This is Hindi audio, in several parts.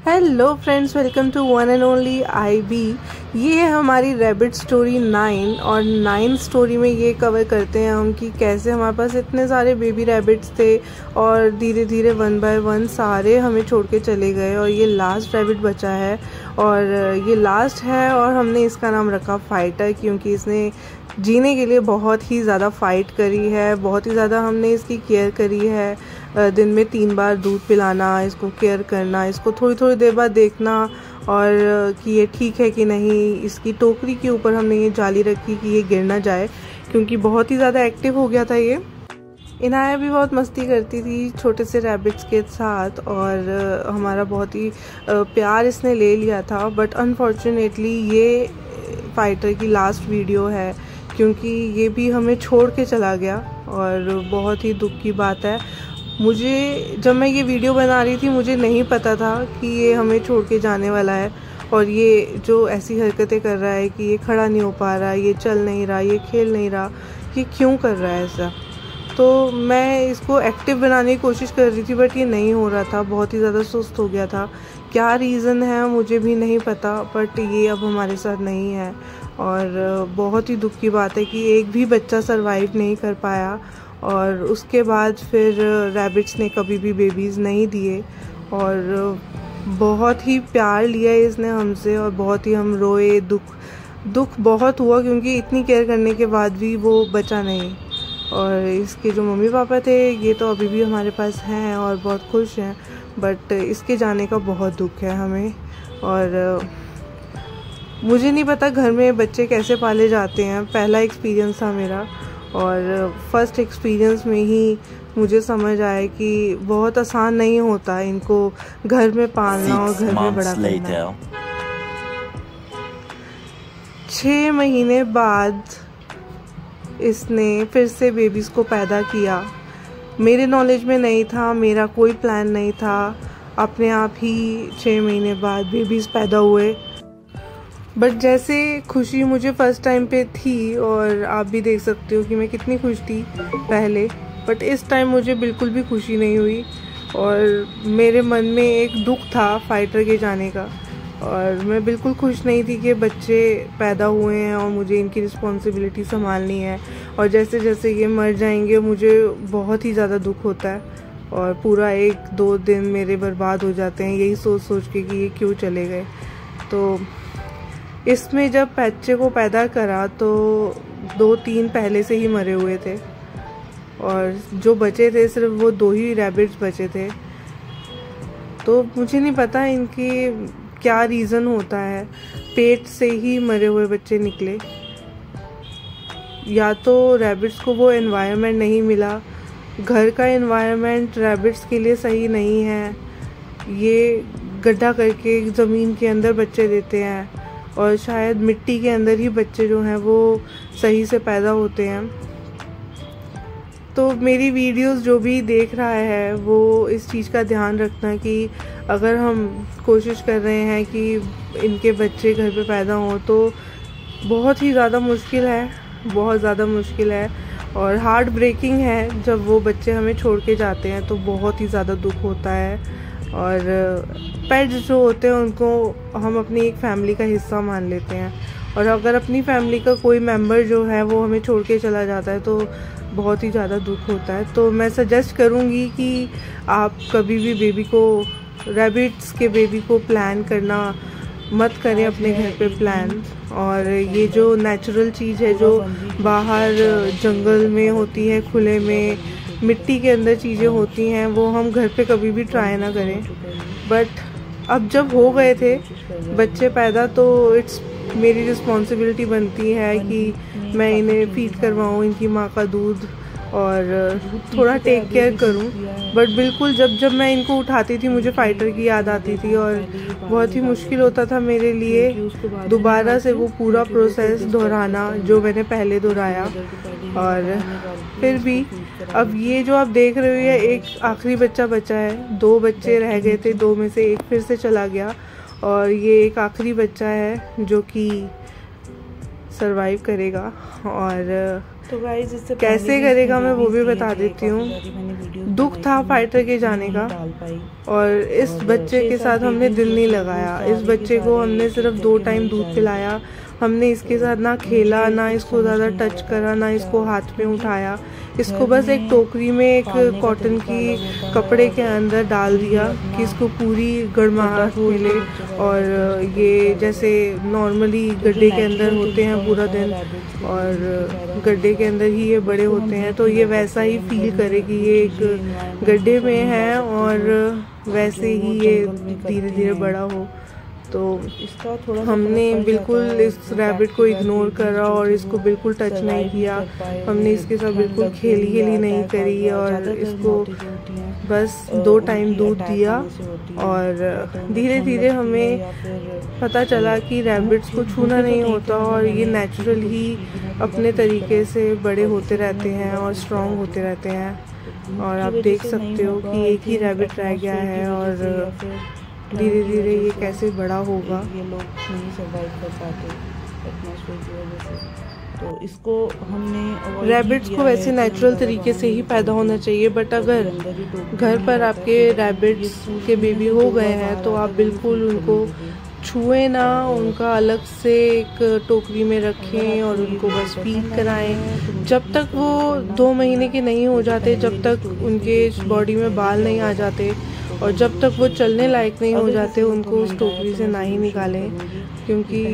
Hello friends, welcome to one and only IB। ये है हमारी रैबिट स्टोरी 9 और 9 स्टोरी में ये कवर करते हैं हम कि कैसे हमारे पास इतने सारे बेबी रैबिट्स थे और धीरे धीरे 1 बाय 1 सारे हमें छोड़ के चले गए और ये लास्ट रैबिट बचा है और ये लास्ट है और हमने इसका नाम रखा फाइटर, क्योंकि इसने जीने के लिए बहुत ही ज़्यादा फ़ाइट करी है। बहुत ही ज़्यादा हमने इसकी केयर करी है। दिन में 3 बार दूध पिलाना, इसको केयर करना, इसको थोड़ी थोड़ी देर बाद देखना और कि ये ठीक है कि नहीं। इसकी टोकरी के ऊपर हमने ये जाली रखी कि ये गिर ना जाए, क्योंकि बहुत ही ज़्यादा एक्टिव हो गया था ये। इनाया भी बहुत मस्ती करती थी छोटे से रैबिट्स के साथ और हमारा बहुत ही प्यार इसने ले लिया था। बट अनफॉर्चुनेटली ये फाइटर की लास्ट वीडियो है, क्योंकि ये भी हमें छोड़ के चला गया और बहुत ही दुख की बात है। मुझे जब मैं ये वीडियो बना रही थी मुझे नहीं पता था कि ये हमें छोड़ के जाने वाला है और ये जो ऐसी हरकतें कर रहा है कि ये खड़ा नहीं हो पा रहा, ये चल नहीं रहा, ये खेल नहीं रहा, ये क्यों कर रहा है ऐसा। तो मैं इसको एक्टिव बनाने की कोशिश कर रही थी बट ये नहीं हो रहा था, बहुत ही ज़्यादा सुस्त हो गया था। क्या रीज़न है मुझे भी नहीं पता, बट ये अब हमारे साथ नहीं है और बहुत ही दुख की बात है कि एक भी बच्चा सरवाइव नहीं कर पाया। और उसके बाद फिर रैबिट्स ने कभी भी बेबीज़ नहीं दिए और बहुत ही प्यार लिया इसने हमसे और बहुत ही हम रोए, दुख बहुत हुआ, क्योंकि इतनी केयर करने के बाद भी वो बचा नहीं। और इसके जो मम्मी पापा थे ये तो अभी भी हमारे पास हैं और बहुत खुश हैं, बट इसके जाने का बहुत दुख है हमें। और मुझे नहीं पता घर में बच्चे कैसे पाले जाते हैं, पहला एक्सपीरियंस था मेरा और फर्स्ट एक्सपीरियंस में ही मुझे समझ आया कि बहुत आसान नहीं होता इनको घर में पालना और घर में बड़ा करना। 6 महीने बाद इसने फिर से बेबीज़ को पैदा किया। मेरे नॉलेज में नहीं था, मेरा कोई प्लान नहीं था। अपने आप ही 6 महीने बाद बेबीज़ पैदा हुए। बट जैसे खुशी मुझे फ़र्स्ट टाइम पे थी और आप भी देख सकते हो कि मैं कितनी खुश थी पहले, बट इस टाइम मुझे बिल्कुल भी खुशी नहीं हुई और मेरे मन में एक दुख था फाइटर के जाने का और मैं बिल्कुल खुश नहीं थी कि बच्चे पैदा हुए हैं और मुझे इनकी रिस्पॉन्सिबिलिटी संभालनी है। और जैसे जैसे ये मर जाएंगे मुझे बहुत ही ज़्यादा दुख होता है और पूरा 1-2 दिन मेरे बर्बाद हो जाते हैं यही सोच सोच के कि ये क्यों चले गए। तो इसमें जब बच्चे को पैदा करा तो 2-3 पहले से ही मरे हुए थे और जो बचे थे सिर्फ वो 2 ही रैबिट्स बचे थे। तो मुझे नहीं पता इनकी क्या रीज़न होता है, पेट से ही मरे हुए बच्चे निकले, या तो रैबिट्स को वो एनवायरनमेंट नहीं मिला, घर का एनवायरनमेंट रैबिट्स के लिए सही नहीं है, ये गड्ढा करके ज़मीन के अंदर बच्चे देते हैं और शायद मिट्टी के अंदर ही बच्चे जो हैं वो सही से पैदा होते हैं। तो मेरी वीडियोस जो भी देख रहा है वो इस चीज़ का ध्यान रखना कि अगर हम कोशिश कर रहे हैं कि इनके बच्चे घर पे पैदा हों तो बहुत ही ज़्यादा मुश्किल है, बहुत ज़्यादा मुश्किल है और हार्ट ब्रेकिंग है। जब वो बच्चे हमें छोड़ के जाते हैं तो बहुत ही ज़्यादा दुख होता है। और पेट्स जो होते हैं उनको हम अपनी एक फैमिली का हिस्सा मान लेते हैं और अगर अपनी फैमिली का कोई मेंबर जो है वो हमें छोड़ के चला जाता है तो बहुत ही ज़्यादा दुख होता है। तो मैं सजेस्ट करूँगी कि आप कभी भी बेबी को, रैबिट्स के बेबी को प्लान करना मत करें अपने घर पे प्लान। और ये जो नेचुरल चीज़ है जो बाहर जंगल में होती है, खुले में मिट्टी के अंदर चीज़ें होती हैं, वो हम घर पे कभी भी ट्राई ना करें। बट अब जब हो गए थे बच्चे पैदा तो इट्स मेरी रिस्पॉन्सिबिलिटी बनती है कि मैं इन्हें फीड करवाऊँ इनकी माँ का दूध और थोड़ा टेक केयर करूँ। बट बिल्कुल जब मैं इनको उठाती थी मुझे फाइटर की याद आती थी और बहुत ही मुश्किल होता था मेरे लिए दोबारा से वो पूरा प्रोसेस दोहराना जो मैंने पहले दोहराया। और फिर भी अब ये जो आप देख रहे हो ये एक आखिरी बच्चा बचा है, 2 बच्चे रह गए थे, 2 में से एक फिर से चला गया और ये एक आखिरी बच्चा है जो कि सरवाइव करेगा। और तो गाइस इससे कैसे करेगा मैं वो भी बता देती हूँ। दुख था फाइटर के जाने का, और इस बच्चे के साथ हमने दिल नहीं लगाया। इस बच्चे को हमने सिर्फ 2 टाइम दूध पिलाया। हमने इसके साथ ना खेला, ना इसको ज़्यादा टच करा, ना इसको हाथ में उठाया। इसको बस एक टोकरी में एक कॉटन की कपड़े के अंदर डाल दिया कि इसको पूरी गर्माहट मिले, और ये जैसे नॉर्मली गड्ढे के अंदर होते हैं पूरा दिन, और गड्ढे के अंदर ही ये बड़े होते हैं, तो ये वैसा ही फील करे कि ये एक गड्ढे में है, और वैसे ही ये धीरे धीरे बड़ा हो। तो इसका थोड़ा हमने बिल्कुल इस रैबिट को इग्नोर करा और इसको बिल्कुल टच नहीं किया। हमने इसके साथ बिल्कुल खेली नहीं करी, और इसको बस 2 टाइम दूध दिया। और धीरे धीरे हमें पता चला कि रैबिट्स को छूना नहीं होता, और ये नेचुरल ही अपने तरीके से बड़े होते रहते हैं और स्ट्रॉन्ग होते रहते हैं। और आप देख सकते हो कि एक ही रैबिट रह गया है, और धीरे धीरे ये कैसे बड़ा होगा। ये लोग नहीं सर्वाइव कर पाते एटमॉस्फेयर की वजह से, तो इसको हमने रैबिट्स को वैसे नेचुरल तरीके से ही पैदा होना चाहिए। बट अगर घर पर आपके रैबिट्स के बेबी हो गए हैं तो आप बिल्कुल उनको छुए ना, उनका अलग से एक टोकरी में रखें और उनको बस फीड कराएं। जब तक वो 2 महीने के नहीं हो जाते, जब तक उनके बॉडी में बाल नहीं आ जाते, और जब तक वो चलने लायक नहीं हो जाते, उनको उस टोकरी से ना ही निकालें, क्योंकि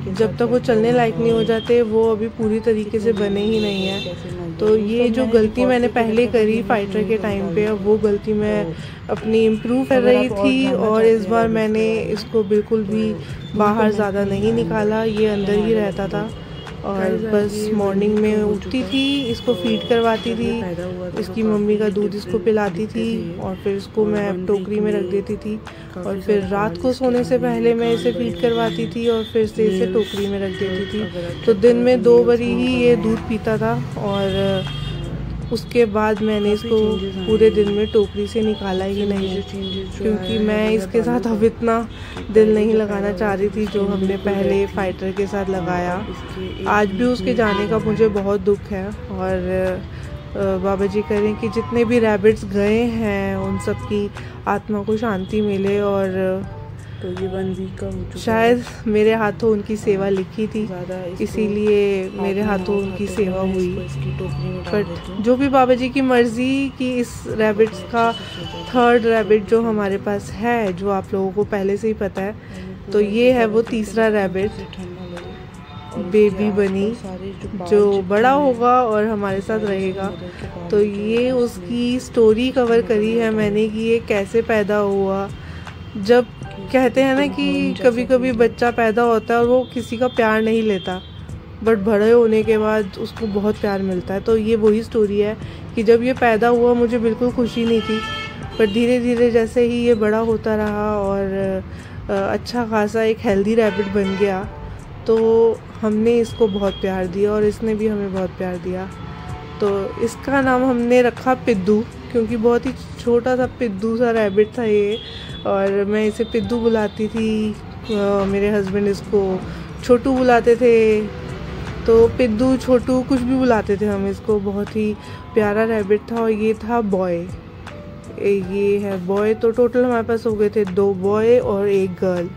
जब तक वो चलने लायक नहीं हो जाते वो अभी पूरी तरीके से बने ही नहीं हैं। तो ये जो गलती मैंने पहले करी फाइटर के टाइम पे, अब वो गलती मैं अपनी इम्प्रूव कर रही थी, और इस बार मैंने इसको बिल्कुल भी बाहर ज़्यादा नहीं निकाला, ये अंदर ही रहता था। और बस मॉर्निंग में उठती थी, इसको फीड करवाती थी, इसकी मम्मी का दूध इसको पिलाती थी, और फिर इसको मैं टोकरी में रख देती थी, और फिर रात को सोने से पहले मैं इसे फीड करवाती थी, और फिर से इसे टोकरी में रख देती थी। तो दिन में 2 बारी ही ये दूध पीता था, और उसके बाद मैंने इसको पूरे दिन में टोकरी से निकाला ही नहीं, क्योंकि मैं इसके साथ अब इतना दिल नहीं लगाना चाह रही थी जो हमने पहले फाइटर के साथ लगाया। आज भी उसके जाने का मुझे बहुत दुख है, और बाबा जी करें कि जितने भी रैबिट्स गए हैं उन सब की आत्मा को शांति मिले। और तो ये 1 वीक का हो चुका, शायद मेरे हाथों उनकी सेवा लिखी थी, इसीलिए मेरे हाथों उनकी सेवा हुई। बट जो भी बाबा जी की मर्जी कि इस रैबिट्स का 3rd रैबिट जो हमारे पास है, जो आप लोगों को पहले से ही पता है, तो ये है वो 3रा रैबिट बेबी बनी, जो बड़ा होगा और हमारे साथ रहेगा। तो ये उसकी स्टोरी कवर करी है मैंने कि ये कैसे पैदा हुआ। जब कहते हैं ना कि कभी कभी बच्चा पैदा होता है और वो किसी का प्यार नहीं लेता, बट बड़े होने के बाद उसको बहुत प्यार मिलता है। तो ये वही स्टोरी है कि जब ये पैदा हुआ मुझे बिल्कुल खुशी नहीं थी, पर धीरे धीरे जैसे ही ये बड़ा होता रहा और अच्छा खासा एक हेल्दी रैबिट बन गया, तो हमने इसको बहुत प्यार दिया और इसने भी हमें बहुत प्यार दिया। तो इसका नाम हमने रखा पिद्दू, क्योंकि बहुत ही छोटा सा पिद्दू सा रैबिट था ये, और मैं इसे पिद्दू बुलाती थी। मेरे हस्बैंड इसको छोटू बुलाते थे, तो पिद्दू छोटू कुछ भी बुलाते थे हम इसको। बहुत ही प्यारा रैबिट था। और ये था बॉय, ये है बॉय। तो टोटल हमारे पास हो गए थे 2 बॉय और 1 गर्ल।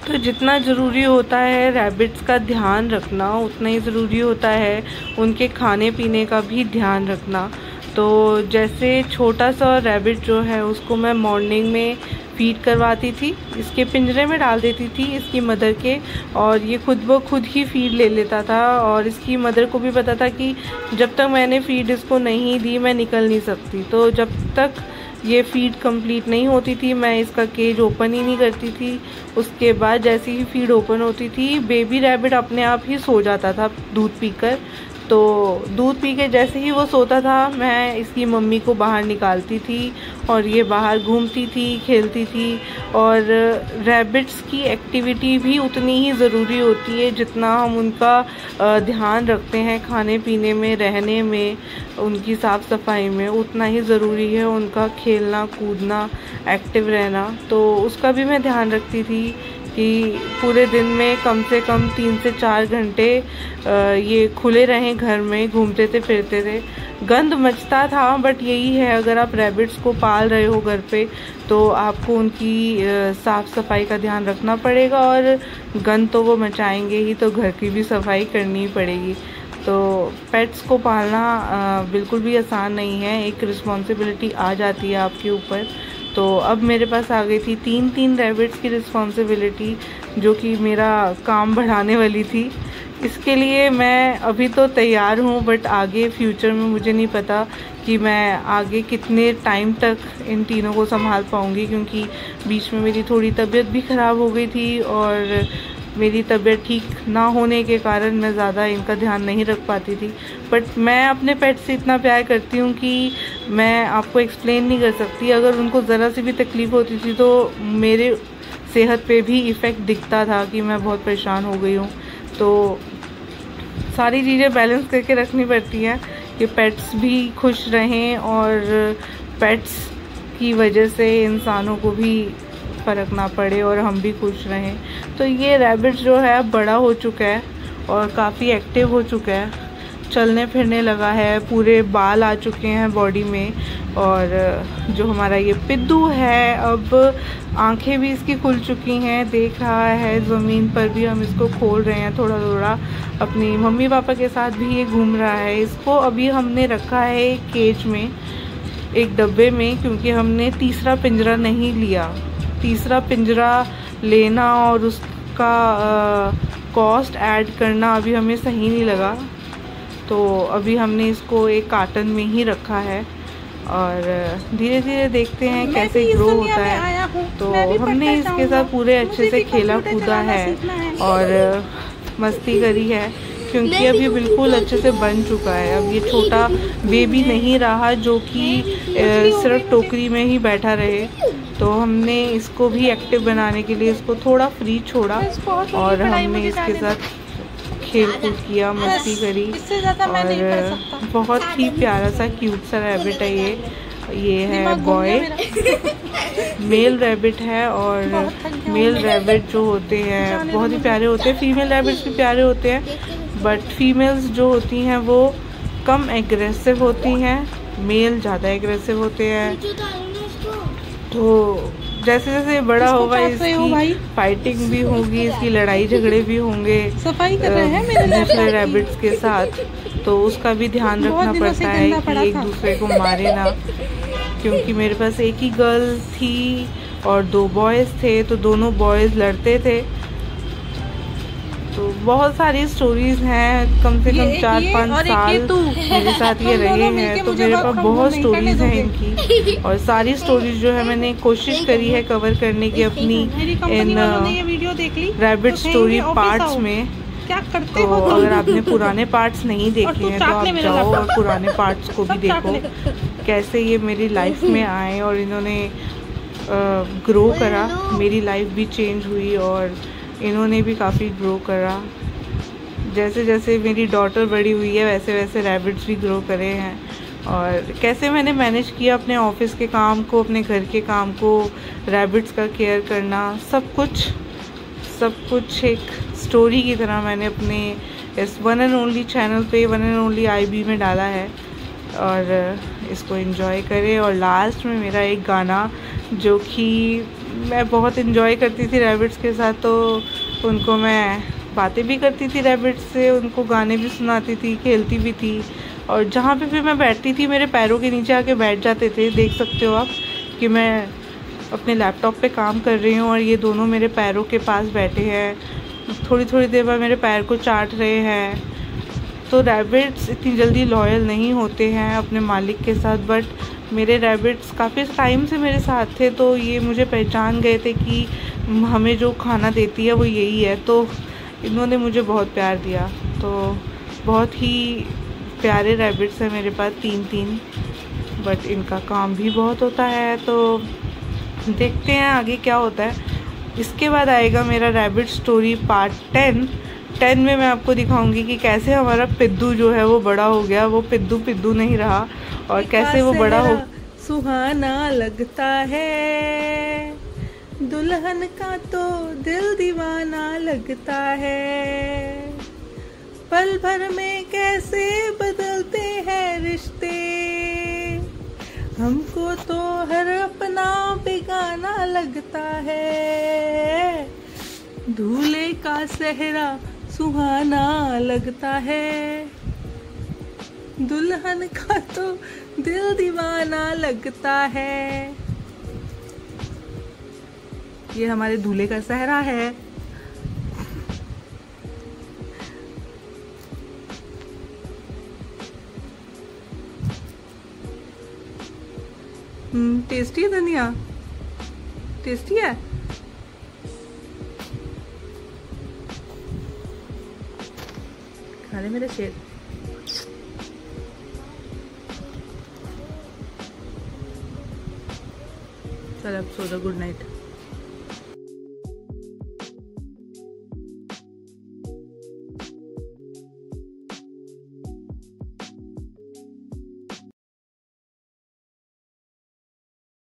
तो जितना ज़रूरी होता है रैबिट्स का ध्यान रखना, उतना ही ज़रूरी होता है उनके खाने पीने का भी ध्यान रखना। तो जैसे छोटा सा रैबिट जो है उसको मैं मॉर्निंग में फीड करवाती थी, इसके पिंजरे में डाल देती थी इसकी मदर के, और ये खुद ही फीड ले लेता था। और इसकी मदर को भी पता था कि जब तक मैंने फीड इसको नहीं दी मैं निकल नहीं सकती। तो जब तक ये फीड कंप्लीट नहीं होती थी मैं इसका केज ओपन ही नहीं करती थी। उसके बाद जैसे ही फीड ओपन होती थी बेबी रैबिट अपने आप ही सो जाता था दूध पीकर। तो दूध पी के जैसे ही वो सोता था मैं इसकी मम्मी को बाहर निकालती थी और ये बाहर घूमती थी, खेलती थी। और रैबिट्स की एक्टिविटी भी उतनी ही ज़रूरी होती है जितना हम उनका ध्यान रखते हैं खाने पीने में, रहने में, उनकी साफ़ सफाई में, उतना ही ज़रूरी है उनका खेलना कूदना, एक्टिव रहना। तो उसका भी मैं ध्यान रखती थी कि पूरे दिन में कम से कम 3 से 4 घंटे ये खुले रहें, घर में घूमते थे फिरते थे। गंद मचता था, बट यही है, अगर आप रैबिट्स को पाल रहे हो घर पे तो आपको उनकी साफ़ सफाई का ध्यान रखना पड़ेगा, और गंद तो वो मचाएंगे ही, तो घर की भी सफाई करनी ही पड़ेगी। तो पेट्स को पालना बिल्कुल भी आसान नहीं है, एक रिस्पॉन्सिबिलिटी आ जाती है आपके ऊपर। तो अब मेरे पास आ गई थी 3 रैबिट्स की रिस्पॉन्सिबिलिटी, जो कि मेरा काम बढ़ाने वाली थी। इसके लिए मैं अभी तो तैयार हूँ, बट आगे फ्यूचर में मुझे नहीं पता कि मैं आगे कितने टाइम तक इन तीनों को संभाल पाऊँगी, क्योंकि बीच में मेरी थोड़ी तबीयत भी ख़राब हो गई थी, और मेरी तबीयत ठीक ना होने के कारण मैं ज़्यादा इनका ध्यान नहीं रख पाती थी। बट मैं अपने पेट से इतना प्यार करती हूँ कि मैं आपको एक्सप्लेन नहीं कर सकती। अगर उनको ज़रा सी भी तकलीफ़ होती थी तो मेरे सेहत पे भी इफ़ेक्ट दिखता था कि मैं बहुत परेशान हो गई हूँ। तो सारी चीज़ें बैलेंस करके रखनी पड़ती हैं कि पेट्स भी खुश रहें, और पेट्स की वजह से इंसानों को भी फ़र्क ना पड़े और हम भी खुश रहें। तो ये रैबिट जो है अब बड़ा हो चुका है और काफ़ी एक्टिव हो चुका है, चलने फिरने लगा है, पूरे बाल आ चुके हैं बॉडी में। और जो हमारा ये पिद्दू है, अब आंखें भी इसकी खुल चुकी हैं, देख रहा है ज़मीन पर भी, हम इसको खोल रहे हैं थोड़ा थोड़ा। अपनी मम्मी पापा के साथ भी ये घूम रहा है। इसको अभी हमने रखा है एक केज में, एक डब्बे में, क्योंकि हमने तीसरा पिंजरा नहीं लिया। तीसरा पिंजरा लेना और उसका कॉस्ट ऐड करना अभी हमें सही नहीं लगा, तो अभी हमने इसको एक कार्टन में ही रखा है, और धीरे धीरे देखते हैं कैसे ग्रो होता है। तो हमने इसके साथ पूरे अच्छे से खेला कूदा है और मस्ती करी है, क्योंकि अब ये बिल्कुल अच्छे से बन चुका है। अब ये छोटा बेबी नहीं रहा जो कि सिर्फ टोकरी में ही बैठा रहे। तो हमने इसको भी एक्टिव बनाने के लिए इसको थोड़ा फ्री छोड़ा, और हमने इसके साथ खेल कूद किया, मस्ती करी, और बहुत ही प्यारा सा क्यूट सा रैबिट है ये है बॉय, मेल रैबिट है। और मेल रैबिट जो होते हैं बहुत ही प्यारे होते हैं, फीमेल रैबिट्स भी प्यारे होते हैं, बट फीमेल्स जो होती हैं वो कम एग्रेसिव होती हैं, मेल ज़्यादा एग्रेसिव होते हैं। तो जैसे जैसे बड़ा होगा इसकी फाइटिंग भी होगी, इसकी लड़ाई झगड़े भी होंगे सफाई कर रहे हैं मेरे दूसरे रैबिट्स के साथ, तो उसका भी ध्यान रखना पड़ता है कि एक दूसरे को मारे ना। क्योंकि मेरे पास एक ही गर्ल थी और 2 बॉयज़ थे, तो दोनों बॉयज़ लड़ते थे। तो बहुत सारी स्टोरीज हैं, कम से कम 4-5 साल मेरे साथ ये रहे हैं, तो मेरे पास बहुत स्टोरीज हैं इनकी। और सारी स्टोरीज जो है मैंने कोशिश करी है कवर करने की अपनी इन रैबिट स्टोरी पार्ट्स में। क्या करते तो अगर आपने पुराने पार्ट्स नहीं देखे हैं तो आप जाओ और पुराने पार्ट्स को भी देखो, कैसे ये मेरी लाइफ में आए और इन्होंने ग्रो करा। मेरी लाइफ भी चेंज हुई और इन्होंने भी काफ़ी ग्रो करा। जैसे जैसे मेरी डॉटर बड़ी हुई है वैसे वैसे रैबिट्स भी ग्रो करे हैं। और कैसे मैंने मैनेज किया अपने ऑफिस के काम को, अपने घर के काम को, रैबिट्स का केयर करना, सब कुछ एक स्टोरी की तरह मैंने अपने इस वन एंड ओनली चैनल पे, वन एंड ओनली IB में डाला है। और इसको एंजॉय करें। और लास्ट में मेरा एक गाना जो कि मैं बहुत इन्जॉय करती थी रैबिट्स के साथ, तो उनको मैं बातें भी करती थी रैबिट्स से, उनको गाने भी सुनाती थी, खेलती भी थी। और जहाँ पे भी मैं बैठती थी मेरे पैरों के नीचे आके बैठ जाते थे। देख सकते हो आप कि मैं अपने लैपटॉप पे काम कर रही हूँ और ये दोनों मेरे पैरों के पास बैठे हैं, थोड़ी थोड़ी देर बाद मेरे पैर को चाट रहे हैं। तो रैबिट्स इतनी जल्दी लॉयल नहीं होते हैं अपने मालिक के साथ, बट मेरे रैबिट्स काफ़ी टाइम से मेरे साथ थे, तो ये मुझे पहचान गए थे कि हमें जो खाना देती है वो यही है। तो इन्होंने मुझे बहुत प्यार दिया। तो बहुत ही प्यारे रैबिट्स हैं मेरे पास 3, बट इनका काम भी बहुत होता है। तो देखते हैं आगे क्या होता है। इसके बाद आएगा मेरा रैबिट स्टोरी पार्ट 10 में मैं आपको दिखाऊंगी कि कैसे हमारा पिद्दू जो है वो बड़ा हो गया, वो पिद्दू नहीं रहा, और कैसे वो बड़ा हो। सुहाना लगता है दुल्हन का तो दिल दीवाना लगता है, पल भर में कैसे बदलते हैं रिश्ते, हमको तो हर अपना बेगाना लगता है, दूल्हे का सेहरा सुहाना लगता है, दुल्हन का तो दिल दीवाना लगता है। ये हमारे दूल्हे का सेहरा है। टेस्टी है धनिया, टेस्टी है। खा ले मेरे शेर। चल अब सो जा, गुड नाइट।